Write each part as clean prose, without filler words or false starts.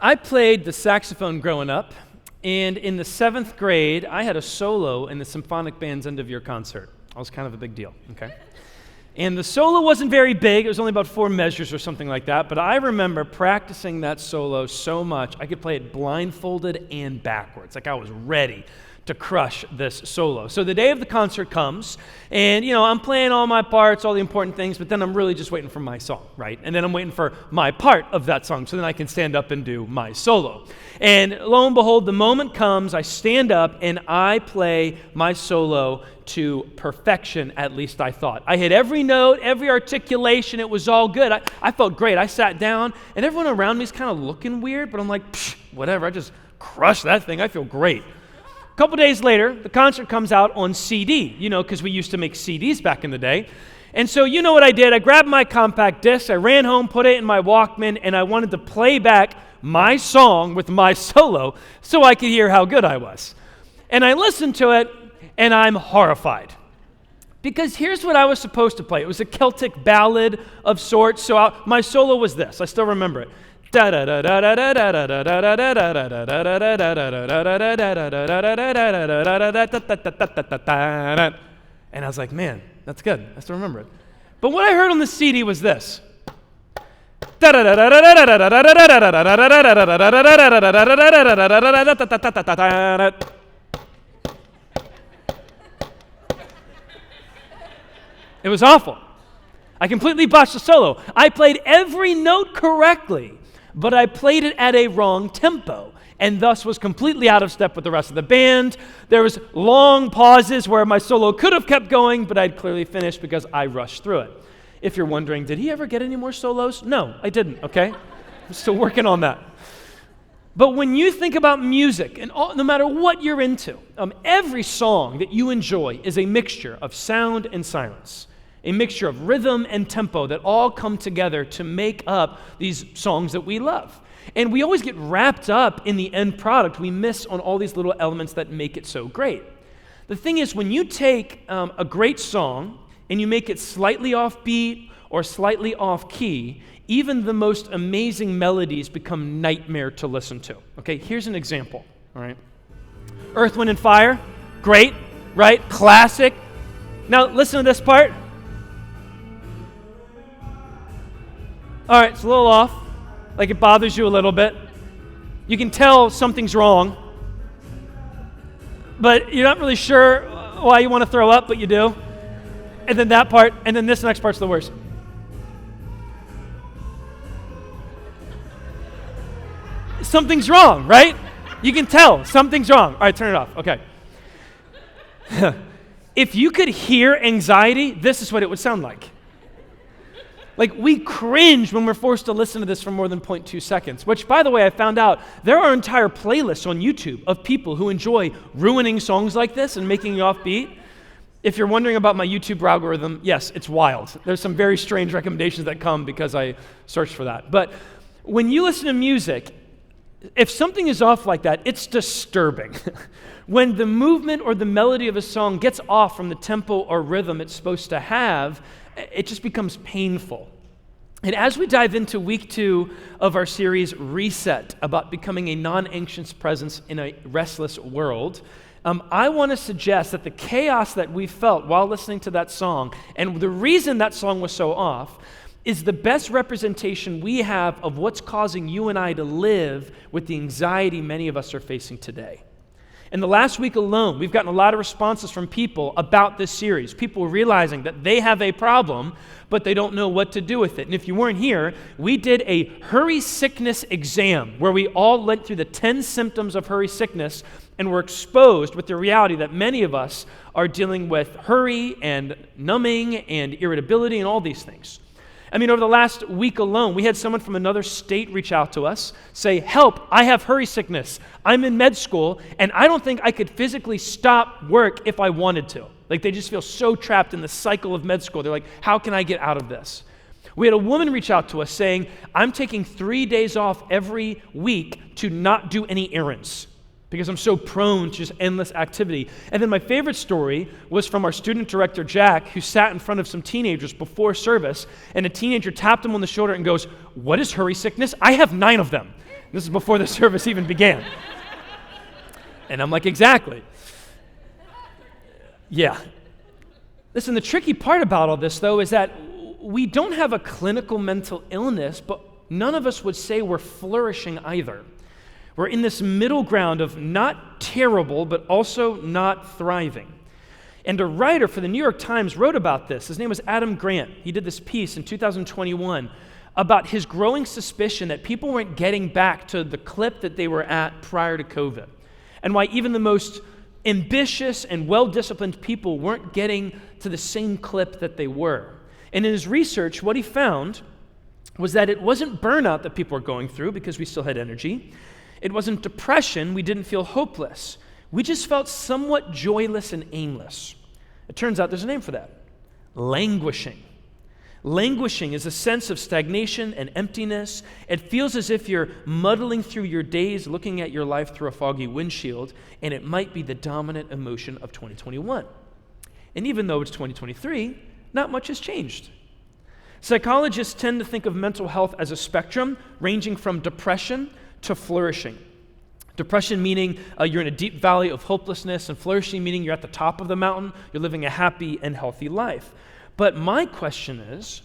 I played the saxophone growing up, and in the 7th grade, I had a solo in the symphonic band's end-of-year concert. That was kind of a big deal, okay? And the solo wasn't very big. It was only about 4 measures or something like that, but I remember practicing that solo so much, I could play it blindfolded and backwards. Like I was ready to crush this solo. So the day of the concert comes, and I'm playing all my parts, all the important things, but then I'm really just waiting for my song, right? And then I'm waiting for my part of that song, so then I can stand up and do my solo. And lo and behold, the moment comes, I stand up and I play my solo to perfection, at least I thought. I hit every note, every articulation, it was all good. I felt great. I sat down, and everyone around me is kind of looking weird, but I'm like, whatever, I just crushed that thing. I feel great. A couple days later, the concert comes out on CD, because we used to make CDs back in the day. And so you know what I did? I grabbed my compact disc, I ran home, put it in my Walkman, and I wanted to play back my song with my solo so I could hear how good I was. And I listened to it, and I'm horrified. Because here's what I was supposed to play. It was a Celtic ballad of sorts, so my solo was this. I still remember it. And I was like, man, that's good. I still remember it. But what I heard on the CD was this. It was awful. I completely botched the solo. I played every note correctly, but I played it at a wrong tempo, and thus was completely out of step with the rest of the band. There was long pauses where my solo could have kept going, but I'd clearly finished because I rushed through it. If you're wondering, did he ever get any more solos? No, I didn't, okay? I'm still working on that. But when you think about music, and no matter what you're into, every song that you enjoy is a mixture of sound and silence, a mixture of rhythm and tempo that all come together to make up these songs that we love. And we always get wrapped up in the end product. We miss on all these little elements that make it so great. The thing is, when you take a great song and you make it slightly offbeat or slightly off key, even the most amazing melodies become nightmare to listen to. Okay, here's an example, all right? Earth, Wind, and Fire, great, right? Classic. Now, listen to this part. All right, it's a little off, like it bothers you a little bit. You can tell something's wrong, but you're not really sure why you want to throw up, but you do. And then that part, and then this next part's the worst. Something's wrong, right? You can tell something's wrong. All right, turn it off. Okay. If you could hear anxiety, this is what it would sound like. Like, we cringe when we're forced to listen to this for more than 0.2 seconds, which, by the way, I found out there are entire playlists on YouTube of people who enjoy ruining songs like this and making it offbeat. If you're wondering about my YouTube algorithm, yes, it's wild. There's some very strange recommendations that come because I searched for that. But when you listen to music, if something is off like that, it's disturbing. When the movement or the melody of a song gets off from the tempo or rhythm it's supposed to have, it just becomes painful. And as we dive into week 2 of our series, Reset, about becoming a non-anxious presence in a restless world, I want to suggest that the chaos that we felt while listening to that song, and the reason that song was so off, is the best representation we have of what's causing you and I to live with the anxiety many of us are facing today. In the last week alone, we've gotten a lot of responses from people about this series, people realizing that they have a problem, but they don't know what to do with it. And if you weren't here, we did a hurry sickness exam where we all went through the 10 symptoms of hurry sickness and were exposed with the reality that many of us are dealing with hurry and numbing and irritability and all these things. I mean, over the last week alone, we had someone from another state reach out to us, say, help, I have hurry sickness. I'm in med school, and I don't think I could physically stop work if I wanted to. Like, they just feel so trapped in the cycle of med school. They're like, how can I get out of this? We had a woman reach out to us saying, I'm taking 3 days off every week to not do any errands because I'm so prone to just endless activity. And then my favorite story was from our student director, Jack, who sat in front of some teenagers before service, and a teenager tapped him on the shoulder and goes, what is hurry sickness? I have 9 of them. This is before the service even began. And I'm like, exactly. Yeah. Listen, the tricky part about all this, though, is that we don't have a clinical mental illness, but none of us would say we're flourishing either. We're in this middle ground of not terrible, but also not thriving. And a writer for the New York Times wrote about this. His name was Adam Grant. He did this piece in 2021 about his growing suspicion that people weren't getting back to the clip that they were at prior to COVID, and why even the most ambitious and well-disciplined people weren't getting to the same clip that they were. And in his research, what he found was that it wasn't burnout that people were going through because we still had energy. It wasn't depression. We didn't feel hopeless. We just felt somewhat joyless and aimless. It turns out there's a name for that: languishing. Languishing is a sense of stagnation and emptiness. It feels as if you're muddling through your days, looking at your life through a foggy windshield, and it might be the dominant emotion of 2021. And even though it's 2023, not much has changed. Psychologists tend to think of mental health as a spectrum ranging from depression to flourishing. Depression meaning you're in a deep valley of hopelessness, and flourishing meaning you're at the top of the mountain, you're living a happy and healthy life. But my question is,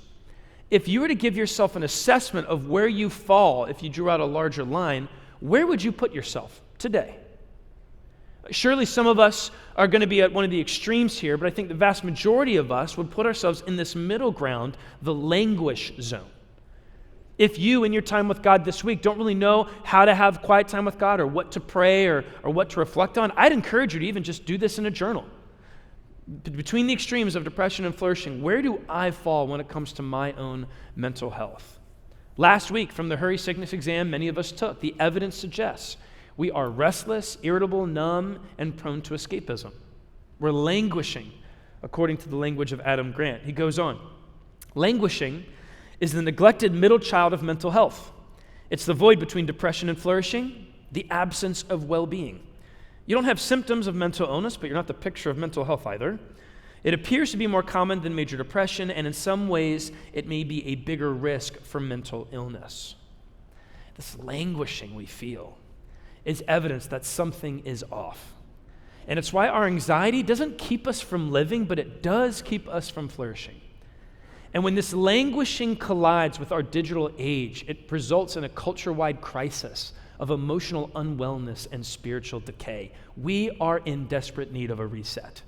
if you were to give yourself an assessment of where you fall, if you drew out a larger line, where would you put yourself today? Surely some of us are going to be at one of the extremes here, but I think the vast majority of us would put ourselves in this middle ground, the languish zone. If you, in your time with God this week, don't really know how to have quiet time with God or what to pray or what to reflect on, I'd encourage you to even just do this in a journal. Between the extremes of depression and flourishing, where do I fall when it comes to my own mental health? Last week, from the hurry sickness exam many of us took, the evidence suggests we are restless, irritable, numb, and prone to escapism. We're languishing, according to the language of Adam Grant. He goes on, languishing is the neglected middle child of mental health. It's the void between depression and flourishing, the absence of well-being. You don't have symptoms of mental illness, but you're not the picture of mental health either. It appears to be more common than major depression, and in some ways, it may be a bigger risk for mental illness. This languishing we feel is evidence that something is off. And it's why our anxiety doesn't keep us from living, but it does keep us from flourishing. And when this languishing collides with our digital age, it results in a culture-wide crisis of emotional unwellness and spiritual decay. We are in desperate need of a reset.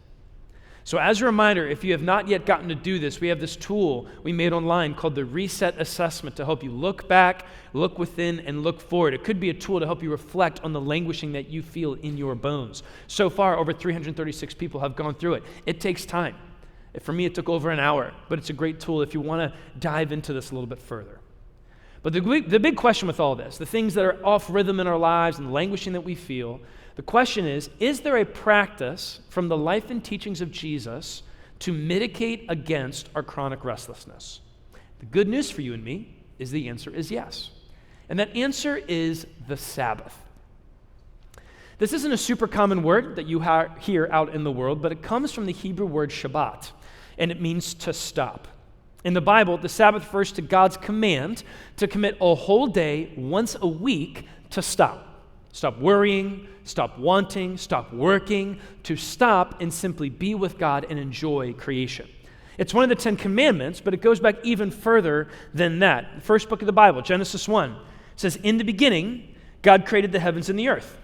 So as a reminder, if you have not yet gotten to do this, we have this tool we made online called the Reset Assessment to help you look back, look within, and look forward. It could be a tool to help you reflect on the languishing that you feel in your bones. So far, over 336 people have gone through it. It takes time. For me, it took over an hour, but it's a great tool if you want to dive into this a little bit further. But the big question with all this, the things that are off rhythm in our lives and the languishing that we feel, the question is there a practice from the life and teachings of Jesus to mitigate against our chronic restlessness? The good news for you and me is the answer is yes. And that answer is the Sabbath. This isn't a super common word that you hear out in the world, but it comes from the Hebrew word Shabbat, and it means to stop. In the Bible, the Sabbath refers to God's command to commit a whole day, once a week, to stop. Stop worrying, stop wanting, stop working, to stop and simply be with God and enjoy creation. It's one of the 10 Commandments, but it goes back even further than that. The first book of the Bible, Genesis 1, says, "In the beginning, God created the heavens and the earth."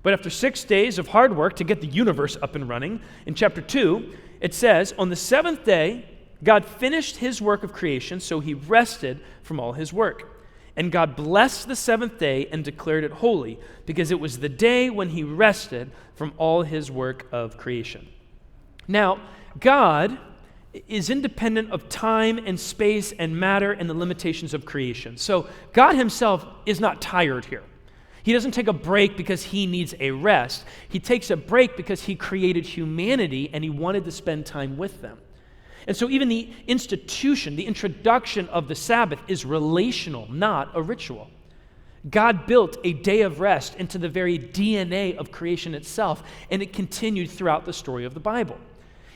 But after 6 days of hard work to get the universe up and running, in chapter 2, it says, "On the seventh day, God finished his work of creation, so he rested from all his work. And God blessed the seventh day and declared it holy, because it was the day when he rested from all his work of creation." Now, God is independent of time and space and matter and the limitations of creation. So God himself is not tired here. He doesn't take a break because he needs a rest. He takes a break because he created humanity and he wanted to spend time with them. And so even the institution, the introduction of the Sabbath is relational, not a ritual. God built a day of rest into the very DNA of creation itself, and it continued throughout the story of the Bible.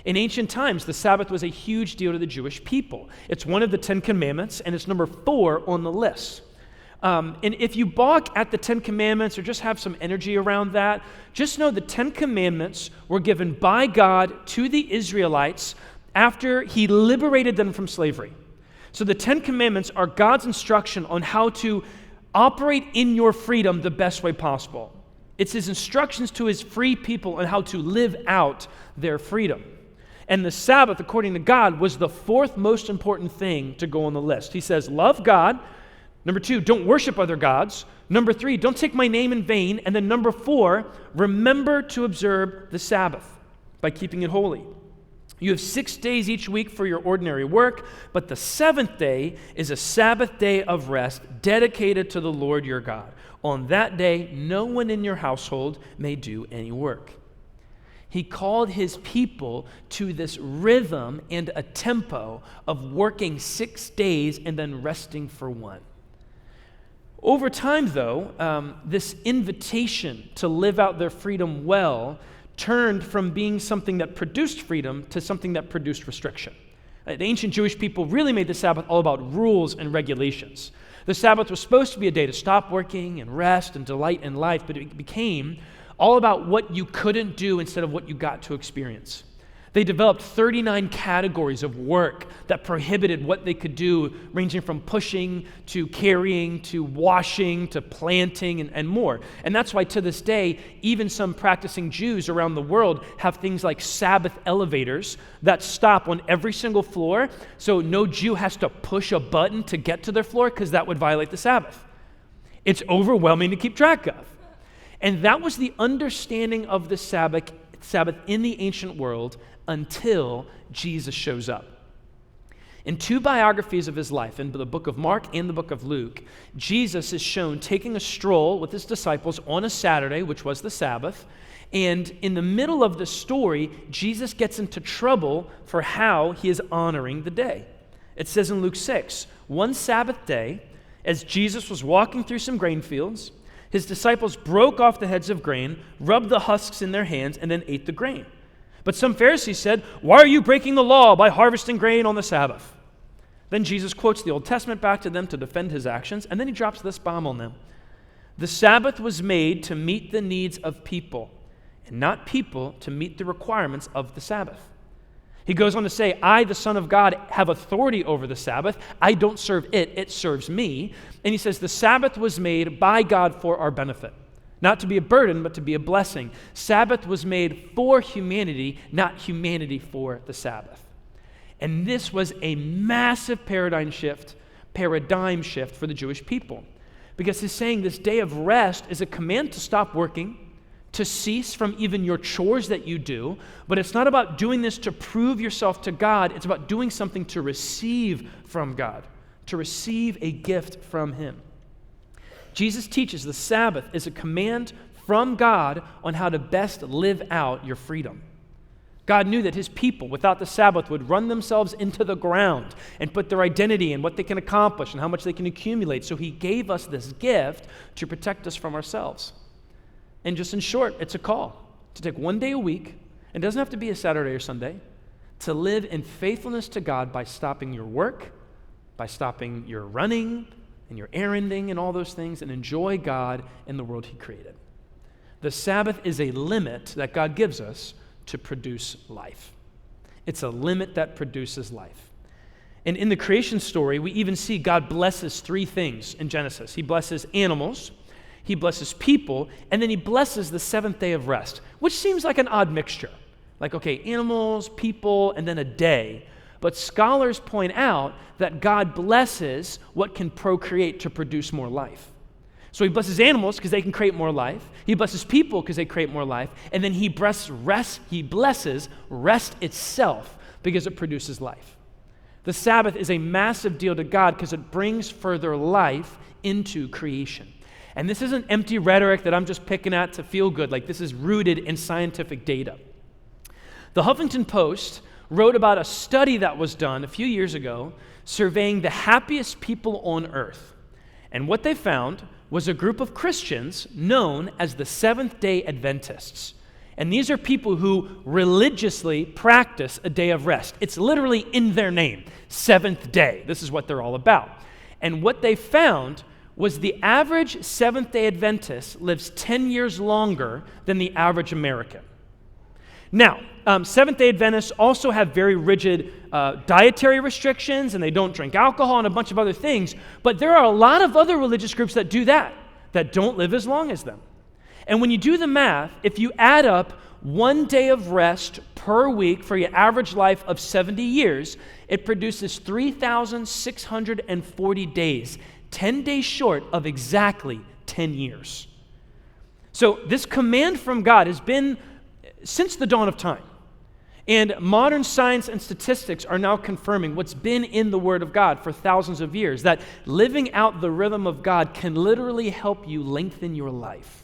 In ancient times, the Sabbath was a huge deal to the Jewish people. It's one of the 10 Commandments, and it's number 4 on the list. And if you balk at the Ten Commandments or just have some energy around that, just know the Ten Commandments were given by God to the Israelites after he liberated them from slavery. So the Ten Commandments are God's instruction on how to operate in your freedom the best way possible. It's his instructions to his free people on how to live out their freedom. And the Sabbath, according to God, was the fourth most important thing to go on the list. He says, love God. Number 2, don't worship other gods. Number 3, don't take my name in vain. And then number 4, remember to observe the Sabbath by keeping it holy. You have 6 days each week for your ordinary work, but the 7th day is a Sabbath day of rest dedicated to the Lord your God. On that day, no one in your household may do any work. He called his people to this rhythm and a tempo of working 6 days and then resting for 1. Over time, though, this invitation to live out their freedom well turned from being something that produced freedom to something that produced restriction. The ancient Jewish people really made the Sabbath all about rules and regulations. The Sabbath was supposed to be a day to stop working and rest and delight in life, but it became all about what you couldn't do instead of what you got to experience. They developed 39 categories of work that prohibited what they could do, ranging from pushing to carrying to washing to planting and more. And that's why to this day, even some practicing Jews around the world have things like Sabbath elevators that stop on every single floor, so no Jew has to push a button to get to their floor because that would violate the Sabbath. It's overwhelming to keep track of. And that was the understanding of the Sabbath in the ancient world until Jesus shows up. In 2 biographies of his life, in the book of Mark and the book of Luke, Jesus is shown taking a stroll with his disciples on a Saturday, which was the Sabbath, and in the middle of the story, Jesus gets into trouble for how he is honoring the day. It says in Luke 6, one Sabbath day, as Jesus was walking through some grain fields, his disciples broke off the heads of grain, rubbed the husks in their hands, and then ate the grain. But some Pharisees said, "Why are you breaking the law by harvesting grain on the Sabbath?" Then Jesus quotes the Old Testament back to them to defend his actions, and then he drops this bomb on them. The Sabbath was made to meet the needs of people, and not people to meet the requirements of the Sabbath. He goes on to say, I, the Son of God, have authority over the Sabbath. I don't serve it, it serves me. And he says the Sabbath was made by God for our benefit. Not to be a burden, but to be a blessing. Sabbath was made for humanity, not humanity for the Sabbath. And this was a massive paradigm shift for the Jewish people. Because he's saying this day of rest is a command to stop working, to cease from even your chores that you do, but it's not about doing this to prove yourself to God, it's about doing something to receive from God, to receive a gift from him. Jesus teaches the Sabbath is a command from God on how to best live out your freedom. God knew that his people, without the Sabbath, would run themselves into the ground and put their identity in what they can accomplish and how much they can accumulate. So he gave us this gift to protect us from ourselves. And just in short, it's a call to take one day a week, and it doesn't have to be a Saturday or Sunday, to live in faithfulness to God by stopping your work, by stopping your running and your erranding and all those things, and enjoy God and the world he created. The Sabbath is a limit that God gives us to produce life. It's a limit that produces life. And in the creation story, we even see God blesses 3 things in Genesis. He blesses animals, he blesses people, and then he blesses the 7th day of rest, which seems like an odd mixture. Like, okay, animals, people, and then a day. But scholars point out that God blesses what can procreate to produce more life. So he blesses animals because they can create more life. He blesses people because they create more life. And then he blesses rest itself because it produces life. The Sabbath is a massive deal to God because it brings further life into creation. And this isn't empty rhetoric that I'm just picking at to feel good. Like, this is rooted in scientific data. The Huffington Post wrote about a study that was done a few years ago surveying the happiest people on earth. And what they found was a group of Christians known as the Seventh-day Adventists. And these are people who religiously practice a day of rest. It's literally in their name, seventh day. This is what they're all about. And what they found was the average Seventh-day Adventist lives 10 years longer than the average American. Now, Seventh-day Adventists also have very rigid dietary restrictions, and they don't drink alcohol and a bunch of other things, but there are a lot of other religious groups that do that don't live as long as them. And when you do the math, if you add up 1 day of rest per week for your average life of 70 years, it produces 3,640 days, 10 days short of exactly 10 years. So this command from God has been since the dawn of time. And modern science and statistics are now confirming what's been in the Word of God for thousands of years, that living out the rhythm of God can literally help you lengthen your life.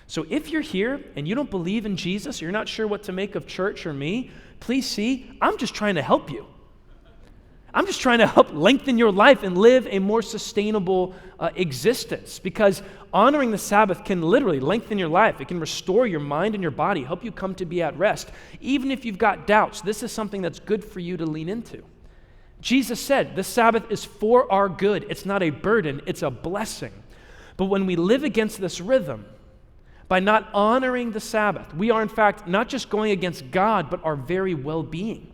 So if you're here and you don't believe in Jesus, or you're not sure what to make of church or me, please see, I'm just trying to help you. I'm just trying to help lengthen your life and live a more sustainable existence, because honoring the Sabbath can literally lengthen your life. It can restore your mind and your body, help you come to be at rest. Even if you've got doubts, this is something that's good for you to lean into. Jesus said the Sabbath is for our good. It's not a burden, it's a blessing. But when we live against this rhythm, by not honoring the Sabbath, we are in fact not just going against God, but our very well-being.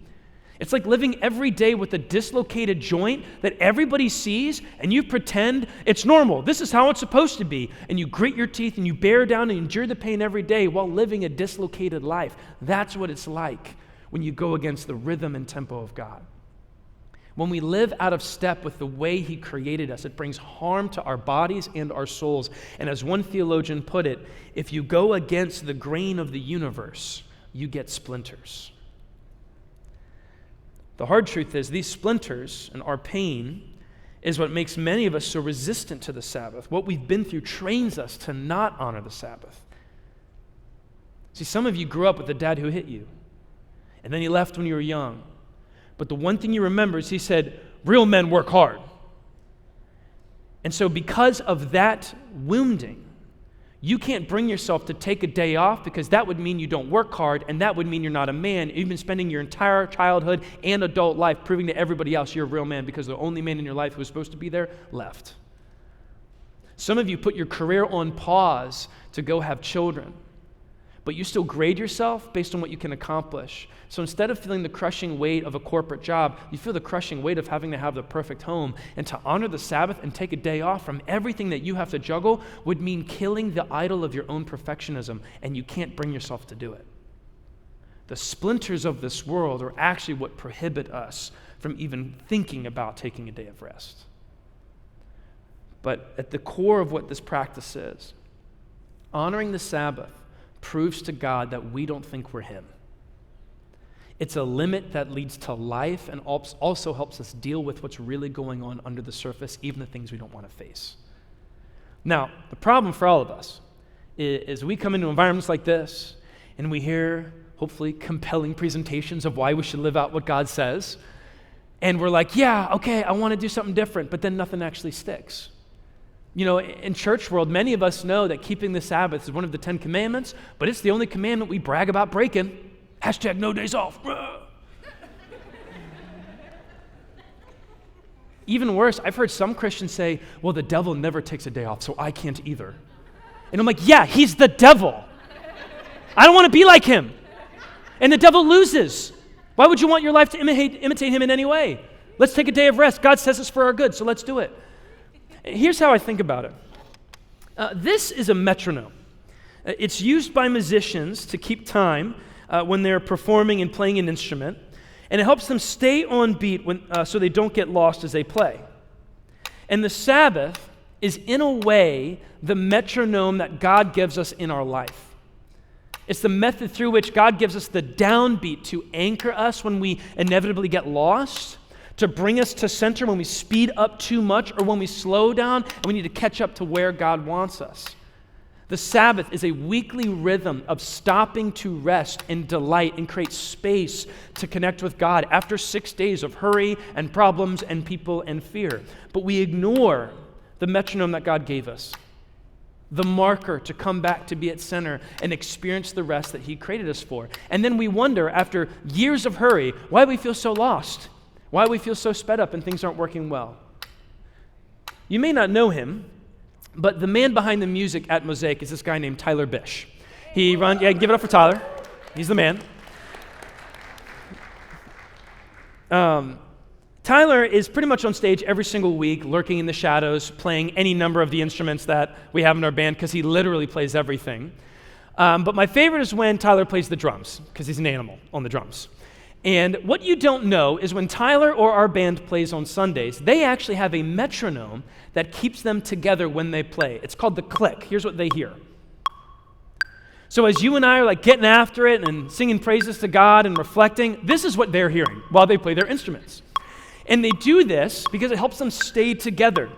It's like living every day with a dislocated joint that everybody sees, and you pretend it's normal. This is how it's supposed to be. And you grit your teeth and you bear down and endure the pain every day while living a dislocated life. That's what it's like when you go against the rhythm and tempo of God. When we live out of step with the way He created us, it brings harm to our bodies and our souls. And as one theologian put it, if you go against the grain of the universe, you get splinters. The hard truth is these splinters and our pain is what makes many of us so resistant to the Sabbath. What we've been through trains us to not honor the Sabbath. See, some of you grew up with a dad who hit you, and then he left when you were young. But the one thing you remember is he said, real men work hard. And so because of that wounding, you can't bring yourself to take a day off, because that would mean you don't work hard, and that would mean you're not a man. You've been spending your entire childhood and adult life proving to everybody else you're a real man, because the only man in your life who was supposed to be there left. Some of you put your career on pause to go have children, but you still grade yourself based on what you can accomplish. So instead of feeling the crushing weight of a corporate job, you feel the crushing weight of having to have the perfect home. And to honor the Sabbath and take a day off from everything that you have to juggle would mean killing the idol of your own perfectionism, and you can't bring yourself to do it. The splinters of this world are actually what prohibit us from even thinking about taking a day of rest. But at the core of what this practice is, honoring the Sabbath proves to God that we don't think we're Him. It's a limit that leads to life and also helps us deal with what's really going on under the surface, even the things we don't want to face. Now, the problem for all of us is we come into environments like this and we hear, hopefully, compelling presentations of why we should live out what God says. And we're like, yeah, okay, I want to do something different, but then nothing actually sticks. You know, in church world, many of us know that keeping the Sabbath is one of the 10 commandments, but it's the only commandment we brag about breaking. # no days off. Even worse, I've heard some Christians say, well, the devil never takes a day off, so I can't either. And I'm like, yeah, he's the devil. I don't want to be like him. And the devil loses. Why would you want your life to imitate him in any way? Let's take a day of rest. God says it's for our good, so let's do it. Here's how I think about it. This is a metronome. It's used by musicians to keep time when they're performing and playing an instrument, and it helps them stay on beat so they don't get lost as they play. And the Sabbath is, in a way, the metronome that God gives us in our life. It's the method through which God gives us the downbeat to anchor us when we inevitably get lost, to bring us to center when we speed up too much or when we slow down and we need to catch up to where God wants us. The Sabbath is a weekly rhythm of stopping to rest and delight and create space to connect with God after 6 days of hurry and problems and people and fear. But we ignore the metronome that God gave us, the marker to come back to be at center and experience the rest that He created us for. And then we wonder, after years of hurry, why we feel so lost, why we feel so sped up and things aren't working well. You may not know him, but the man behind the music at Mosaic is this guy named Tyler Bish. Give it up for Tyler. He's the man. Tyler is pretty much on stage every single week, lurking in the shadows, playing any number of the instruments that we have in our band, because he literally plays everything. But my favorite is when Tyler plays the drums, because he's an animal on the drums. And what you don't know is when Tyler or our band plays on Sundays, they actually have a metronome that keeps them together when they play. It's called the click. Here's what they hear. So as you and I are like getting after it and singing praises to God and reflecting, this is what they're hearing while they play their instruments. And they do this because it helps them stay together,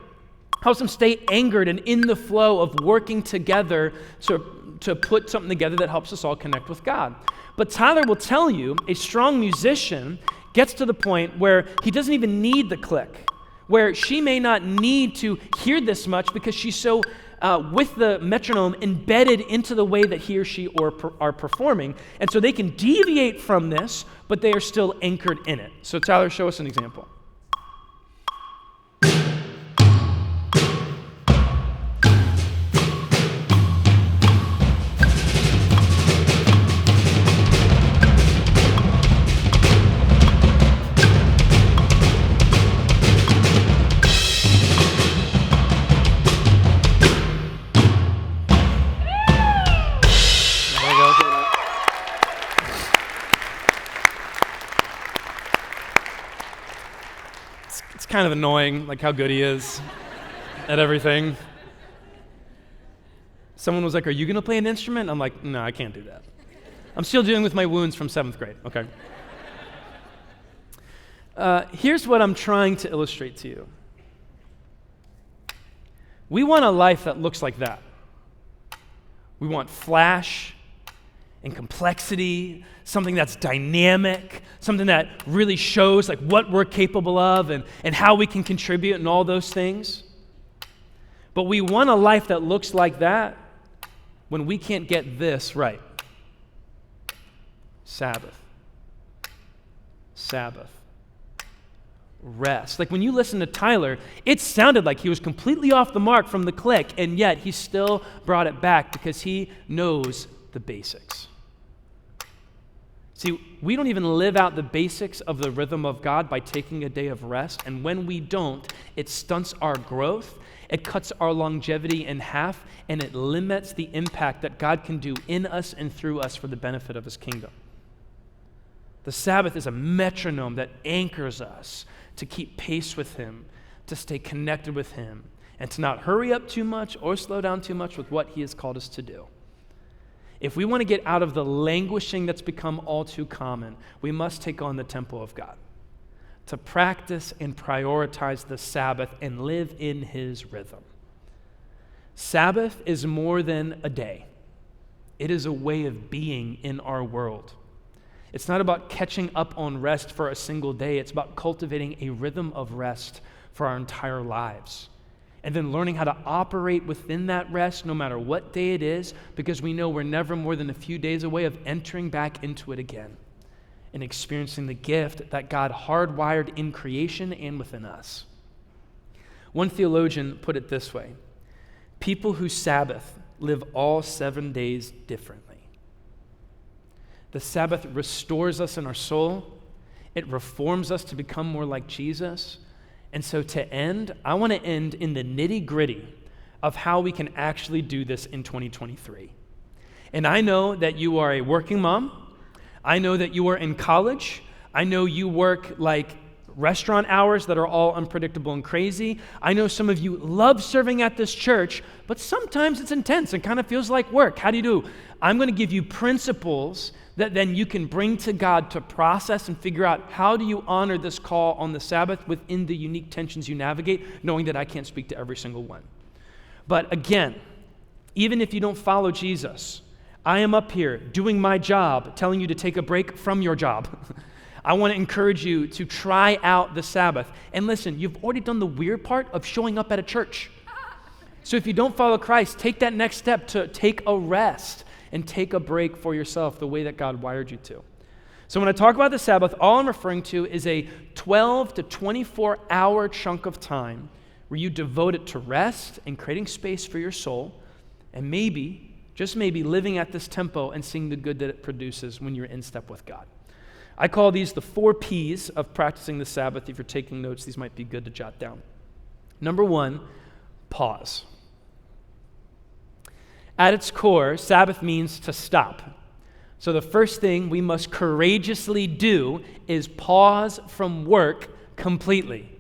helps them stay anchored and in the flow of working together to put something together that helps us all connect with God. But Tyler will tell you a strong musician gets to the point where he doesn't even need the click, where she may not need to hear this much because she's so with the metronome embedded into the way that he or she are performing. And so they can deviate from this, but they are still anchored in it. So Tyler, show us an example. Kind of annoying, like how good he is at everything. Someone was like, "Are you going to play an instrument?" I'm like, "No, I can't do that. I'm still dealing with my wounds from 7th grade." Okay. Here's what I'm trying to illustrate to you. We want a life that looks like that. We want flash and complexity, something that's dynamic, something that really shows like what we're capable of and how we can contribute and all those things. But we want a life that looks like that when we can't get this right. Sabbath. Rest. Like when you listen to Tyler, it sounded like he was completely off the mark from the click, and yet he still brought it back because he knows the basics. See, we don't even live out the basics of the rhythm of God by taking a day of rest, and when we don't, it stunts our growth, it cuts our longevity in half, and it limits the impact that God can do in us and through us for the benefit of His kingdom. The Sabbath is a metronome that anchors us to keep pace with Him, to stay connected with Him, and to not hurry up too much or slow down too much with what He has called us to do. If we want to get out of the languishing that's become all too common, we must take on the temple of God, to practice and prioritize the Sabbath and live in His rhythm. Sabbath is more than a day. It is a way of being in our world. It's not about catching up on rest for a single day. It's about cultivating a rhythm of rest for our entire lives. And then learning how to operate within that rest no matter what day it is, because we know we're never more than a few days away of entering back into it again and experiencing the gift that God hardwired in creation and within us. One theologian put it this way: people who Sabbath live all 7 days differently. The Sabbath restores us in our soul. It reforms us to become more like Jesus. And so to end, I want to end in the nitty-gritty of how we can actually do this in 2023. And I know that you are a working mom. I know that you are in college. I know you work like restaurant hours that are all unpredictable and crazy. I know some of you love serving at this church, but sometimes it's intense and kind of feels like work. How do you do? I'm going to give you principles that then you can bring to God to process and figure out how do you honor this call on the Sabbath within the unique tensions you navigate, knowing that I can't speak to every single one. But again, even if you don't follow Jesus, I am up here doing my job, telling you to take a break from your job. I want to encourage you to try out the Sabbath. And listen, you've already done the weird part of showing up at a church. So if you don't follow Christ, take that next step to take a rest and take a break for yourself the way that God wired you to. So when I talk about the Sabbath, all I'm referring to is a 12 to 24 hour chunk of time where you devote it to rest and creating space for your soul, and maybe, just maybe, living at this tempo and seeing the good that it produces when you're in step with God. I call these the 4 P's of practicing the Sabbath. If you're taking notes, these might be good to jot down. Number 1, pause. At its core, Sabbath means to stop. So the first thing we must courageously do is pause from work completely.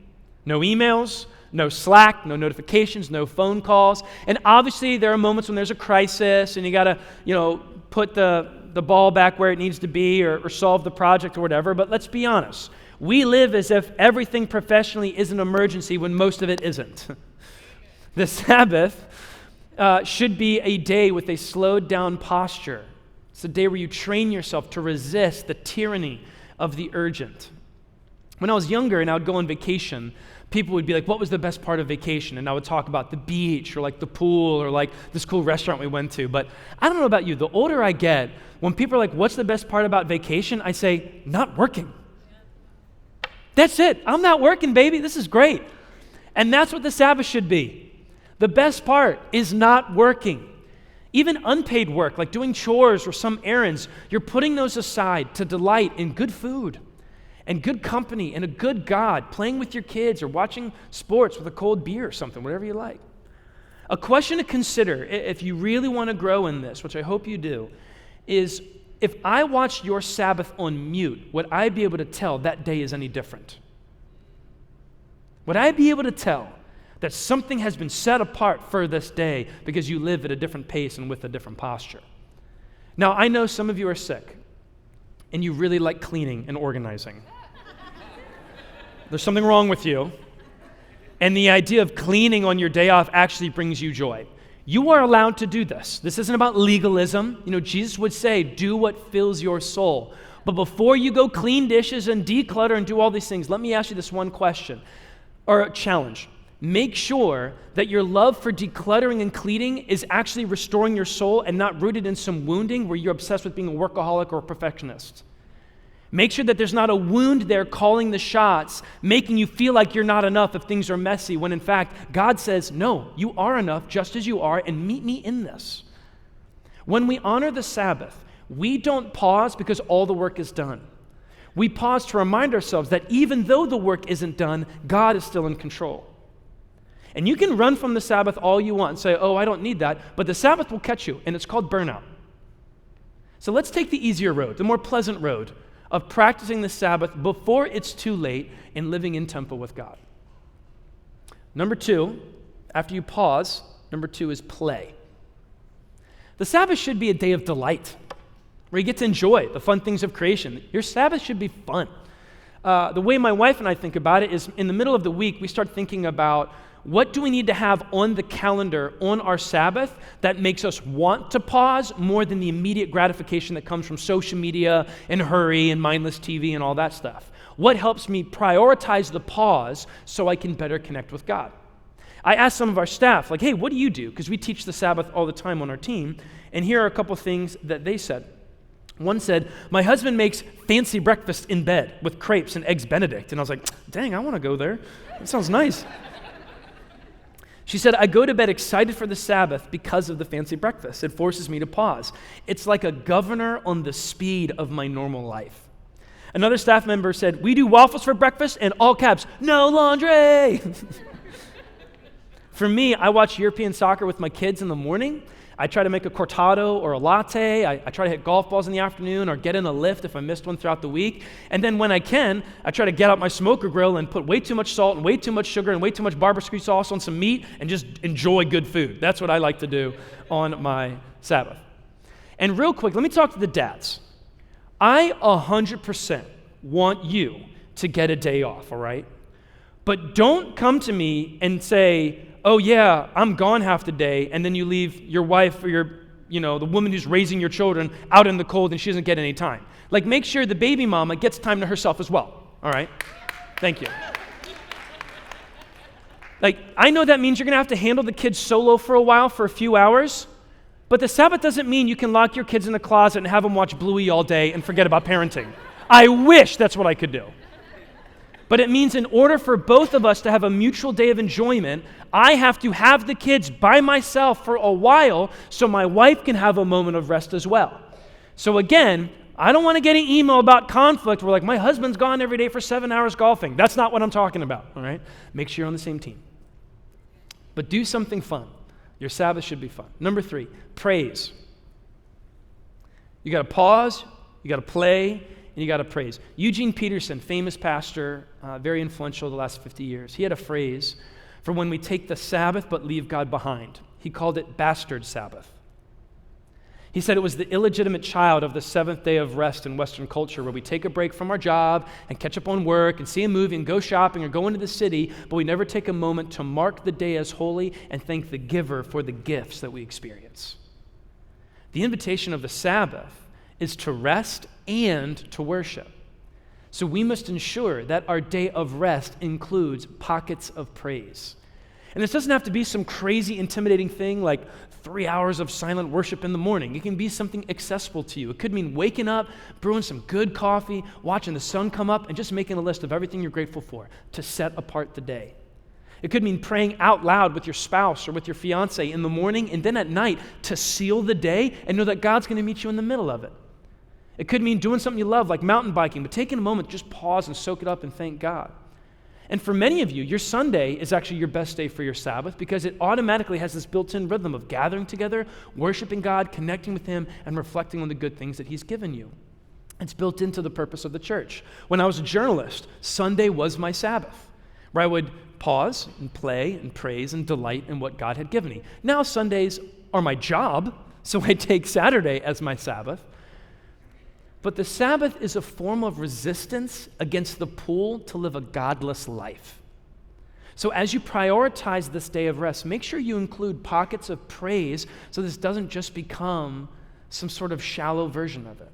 No emails, no Slack, no notifications, no phone calls. And obviously there are moments when there's a crisis and you got to, put the ball back where it needs to be or solve the project or whatever. But let's be honest. We live as if everything professionally is an emergency when most of it isn't. The Sabbath should be a day with a slowed down posture. It's a day where you train yourself to resist the tyranny of the urgent. When I was younger and I would go on vacation, people would be like, what was the best part of vacation? And I would talk about the beach or like the pool or like this cool restaurant we went to. But I don't know about you, the older I get, when people are like, what's the best part about vacation? I say, not working. That's it. I'm not working, baby. This is great. And that's what the Sabbath should be. The best part is not working. Even unpaid work, like doing chores or some errands, you're putting those aside to delight in good food and good company and a good God, playing with your kids or watching sports with a cold beer or something, whatever you like. A question to consider, if you really want to grow in this, which I hope you do, is if I watched your Sabbath on mute, would I be able to tell that day is any different? Would I be able to tell that something has been set apart for this day because you live at a different pace and with a different posture? Now, I know some of you are sick, and you really like cleaning and organizing. There's something wrong with you, and the idea of cleaning on your day off actually brings you joy. You are allowed to do this. This isn't about legalism. Jesus would say, do what fills your soul. But before you go clean dishes and declutter and do all these things, let me ask you this one question, or challenge. Make sure that your love for decluttering and cleaning is actually restoring your soul and not rooted in some wounding where you're obsessed with being a workaholic or a perfectionist. Make sure that there's not a wound there calling the shots, making you feel like you're not enough if things are messy, when in fact, God says, no, you are enough just as you are, and meet me in this. When we honor the Sabbath, we don't pause because all the work is done. We pause to remind ourselves that even though the work isn't done, God is still in control. And you can run from the Sabbath all you want and say, oh, I don't need that, but the Sabbath will catch you, and it's called burnout. So let's take the easier road, the more pleasant road of practicing the Sabbath before it's too late and living in tempo with God. Number 2, after you pause, number 2 is play. The Sabbath should be a day of delight, where you get to enjoy the fun things of creation. Your Sabbath should be fun. The way my wife and I think about it is in the middle of the week, we start thinking about what do we need to have on the calendar on our Sabbath that makes us want to pause more than the immediate gratification that comes from social media and hurry and mindless TV and all that stuff? What helps me prioritize the pause so I can better connect with God? I asked some of our staff, like, hey, what do you do? Because we teach the Sabbath all the time on our team, and here are a couple things that they said. One said, my husband makes fancy breakfast in bed with crepes and eggs Benedict. And I was like, dang, I want to go there. That sounds nice. She said, I go to bed excited for the Sabbath because of the fancy breakfast. It forces me to pause. It's like a governor on the speed of my normal life. Another staff member said, we do waffles for breakfast and all caps, no laundry. For me, I watch European soccer with my kids in the morning. I try to make a cortado or a latte. I try to hit golf balls in the afternoon or get in a lift if I missed one throughout the week. And then when I can, I try to get out my smoker grill and put way too much salt and way too much sugar and way too much barbecue sauce on some meat and just enjoy good food. That's what I like to do on my Sabbath. And real quick, let me talk to the dads. I 100% want you to get a day off, all right? But don't come to me and say, oh yeah, I'm gone half the day, and then you leave your wife or the woman who's raising your children out in the cold and she doesn't get any time. Like, make sure the baby mama gets time to herself as well, all right? Thank you. Like, I know that means you're going to have to handle the kids solo for a while, for a few hours, but the Sabbath doesn't mean you can lock your kids in the closet and have them watch Bluey all day and forget about parenting. I wish that's what I could do. But it means in order for both of us to have a mutual day of enjoyment, I have to have the kids by myself for a while so my wife can have a moment of rest as well. So again, I don't want to get an email about conflict where like, my husband's gone every day for 7 hours golfing. That's not what I'm talking about, all right? Make sure you're on the same team. But do something fun. Your Sabbath should be fun. Number 3, praise. You got to pause, you got to play, and you got to praise. Eugene Peterson, famous pastor, very influential the last 50 years, he had a phrase for when we take the Sabbath but leave God behind. He called it bastard Sabbath. He said it was the illegitimate child of the seventh day of rest in Western culture where we take a break from our job and catch up on work and see a movie and go shopping or go into the city, but we never take a moment to mark the day as holy and thank the giver for the gifts that we experience. The invitation of the Sabbath is to rest and to worship. So we must ensure that our day of rest includes pockets of praise. And this doesn't have to be some crazy, intimidating thing like 3 hours of silent worship in the morning. It can be something accessible to you. It could mean waking up, brewing some good coffee, watching the sun come up, and just making a list of everything you're grateful for to set apart the day. It could mean praying out loud with your spouse or with your fiance in the morning and then at night to seal the day and know that God's going to meet you in the middle of it. It could mean doing something you love like mountain biking, but taking a moment to just pause and soak it up and thank God. And for many of you, your Sunday is actually your best day for your Sabbath because it automatically has this built-in rhythm of gathering together, worshiping God, connecting with Him, and reflecting on the good things that He's given you. It's built into the purpose of the church. When I was a journalist, Sunday was my Sabbath, where I would pause and play and praise and delight in what God had given me. Now Sundays are my job, so I take Saturday as my Sabbath. But the Sabbath is a form of resistance against the pull to live a godless life. So as you prioritize this day of rest, make sure you include pockets of praise so this doesn't just become some sort of shallow version of it.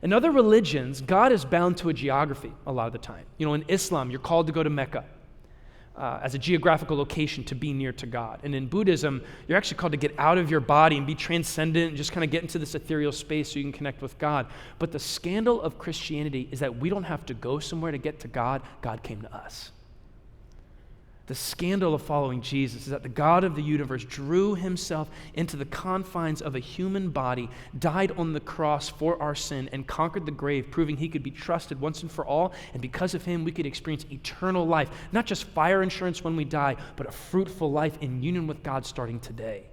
In other religions, God is bound to a geography a lot of the time. You know, in Islam, you're called to go to Mecca as a geographical location to be near to God. And in Buddhism, you're actually called to get out of your body and be transcendent and just kind of get into this ethereal space so you can connect with God. But the scandal of Christianity is that we don't have to go somewhere to get to God. God came to us. The scandal of following Jesus is that the God of the universe drew Himself into the confines of a human body, died on the cross for our sin, and conquered the grave, proving He could be trusted once and for all. And because of Him, we could experience eternal life, not just fire insurance when we die, but a fruitful life in union with God starting today.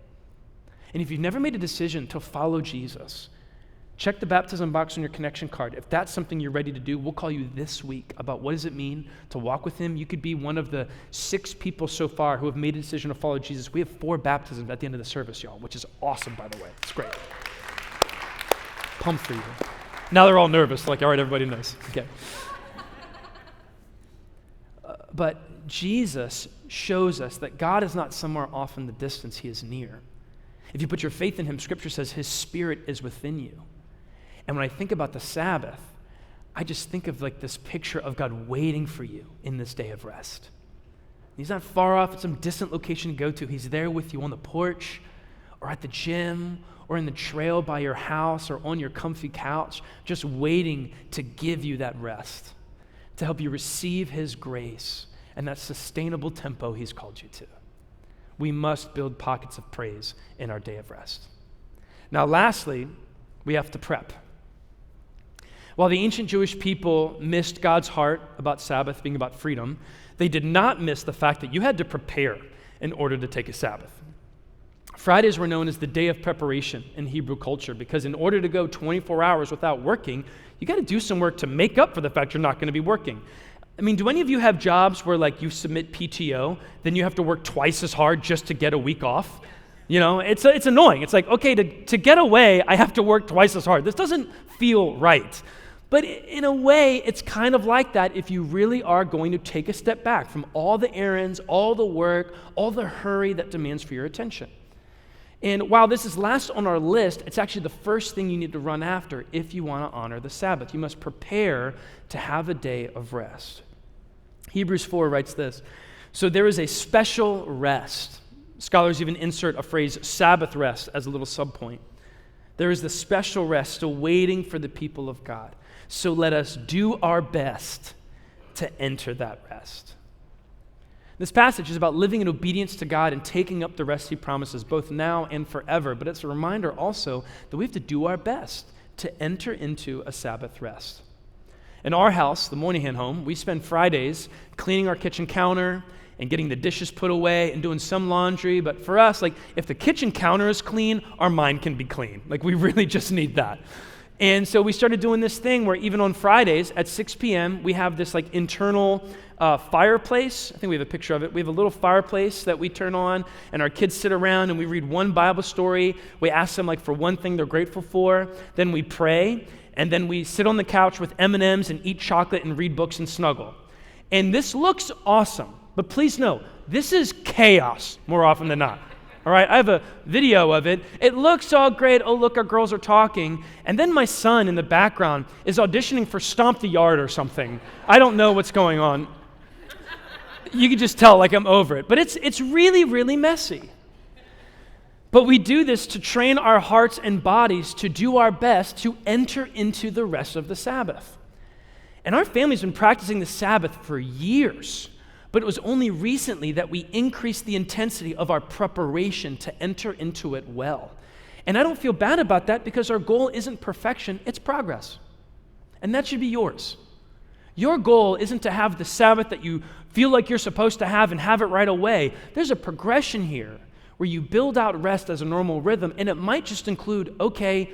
And if you've never made a decision to follow Jesus, check the baptism box on your connection card. If that's something you're ready to do, we'll call you this week about what does it mean to walk with Him. You could be one of the 6 people so far who have made a decision to follow Jesus. We have 4 baptisms at the end of the service, y'all, which is awesome, by the way. It's great. Pumped for you. Now they're all nervous, like, all right, everybody knows. Okay. But Jesus shows us that God is not somewhere off in the distance. He is near. If you put your faith in Him, Scripture says His Spirit is within you. And when I think about the Sabbath, I just think of like this picture of God waiting for you in this day of rest. He's not far off at some distant location to go to. He's there with you on the porch or at the gym or in the trail by your house or on your comfy couch, just waiting to give you that rest, to help you receive His grace and that sustainable tempo He's called you to. We must build pockets of praise in our day of rest. Now, lastly, we have to prep. While the ancient Jewish people missed God's heart about Sabbath being about freedom, they did not miss the fact that you had to prepare in order to take a Sabbath. Fridays were known as the day of preparation in Hebrew culture because in order to go 24 hours without working, you got to do some work to make up for the fact you're not going to be working. I mean, do any of you have jobs where like you submit PTO, then you have to work twice as hard just to get a week off? You know, it's annoying. It's like, okay, to get away, I have to work twice as hard. This doesn't feel right. But in a way, it's kind of like that if you really are going to take a step back from all the errands, all the work, all the hurry that demands for your attention. And while this is last on our list, it's actually the first thing you need to run after if you want to honor the Sabbath. You must prepare to have a day of rest. Hebrews 4 writes this, "So there is a special rest." Scholars even insert a phrase, Sabbath rest, as a little subpoint. There is the special rest still waiting for the people of God. So let us do our best to enter that rest. This passage is about living in obedience to God and taking up the rest he promises, both now and forever. But it's a reminder also that we have to do our best to enter into a Sabbath rest. In our house, the Moynihan home, we spend Fridays cleaning our kitchen counter and getting the dishes put away and doing some laundry. But for us, if the kitchen counter is clean, our mind can be clean. We really just need that. And so we started doing this thing where even on Fridays at 6 p.m., we have this internal fireplace. I think we have a picture of it. We have a little fireplace that we turn on, and our kids sit around and we read one Bible story. We ask them for one thing they're grateful for. Then we pray, and then we sit on the couch with M&Ms and eat chocolate and read books and snuggle. And this looks awesome, but please know, this is chaos more often than not. All right, I have a video of it. It looks all great. Oh, look, our girls are talking. And then my son in the background is auditioning for Stomp the Yard or something. I don't know what's going on. You can just tell I'm over it. But it's really, really messy. But we do this to train our hearts and bodies to do our best to enter into the rest of the Sabbath. And our family's been practicing the Sabbath for years. But it was only recently that we increased the intensity of our preparation to enter into it well. And I don't feel bad about that because our goal isn't perfection, it's progress. And that should be yours. Your goal isn't to have the Sabbath that you feel like you're supposed to have and have it right away. There's a progression here where you build out rest as a normal rhythm, and it might just include, okay,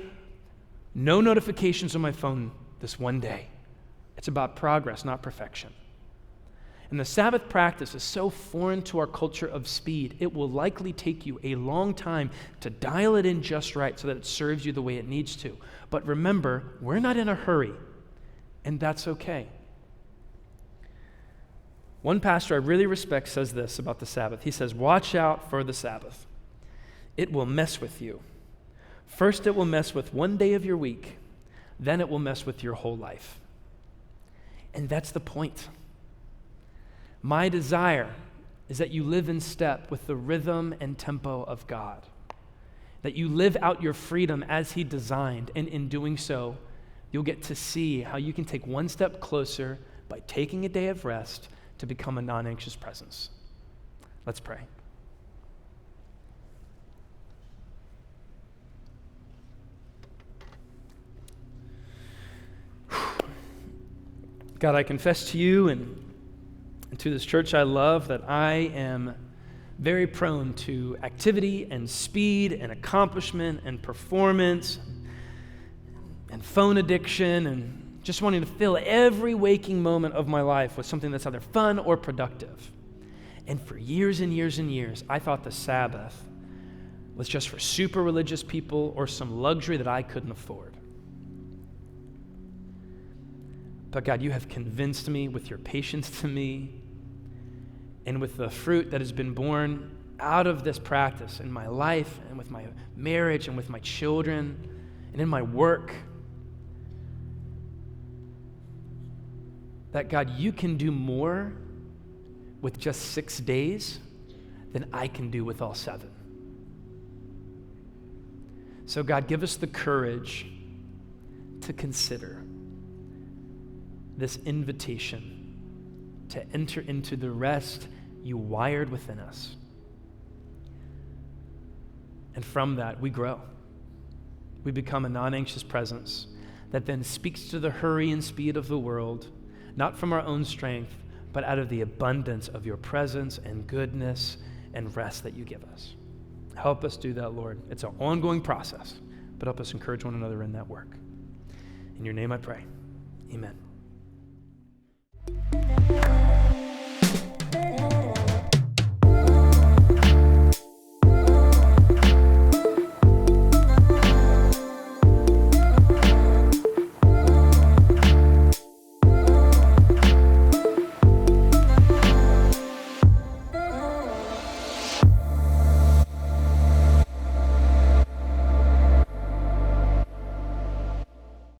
no notifications on my phone this one day. It's about progress, not perfection. And the Sabbath practice is so foreign to our culture of speed, it will likely take you a long time to dial it in just right so that it serves you the way it needs to. But remember, we're not in a hurry, and that's okay. One pastor I really respect says this about the Sabbath. He says, watch out for the Sabbath. It will mess with you. First, it will mess with one day of your week. Then it will mess with your whole life. And that's the point. My desire is that you live in step with the rhythm and tempo of God, that you live out your freedom as he designed, and in doing so, you'll get to see how you can take one step closer by taking a day of rest to become a non-anxious presence. Let's pray. God, I confess to you and to this church I love that I am very prone to activity and speed and accomplishment and performance and phone addiction and just wanting to fill every waking moment of my life with something that's either fun or productive. And for years and years and years, I thought the Sabbath was just for super religious people or some luxury that I couldn't afford. But God, you have convinced me with your patience to me and with the fruit that has been born out of this practice in my life and with my marriage and with my children and in my work, that God, you can do more with just 6 days than I can do with all 7. So God, give us the courage to consider this invitation to enter into the rest you wired within us. And from that, we grow. We become a non-anxious presence that then speaks to the hurry and speed of the world, not from our own strength, but out of the abundance of your presence and goodness and rest that you give us. Help us do that, Lord. It's an ongoing process, but help us encourage one another in that work. In your name I pray. Amen.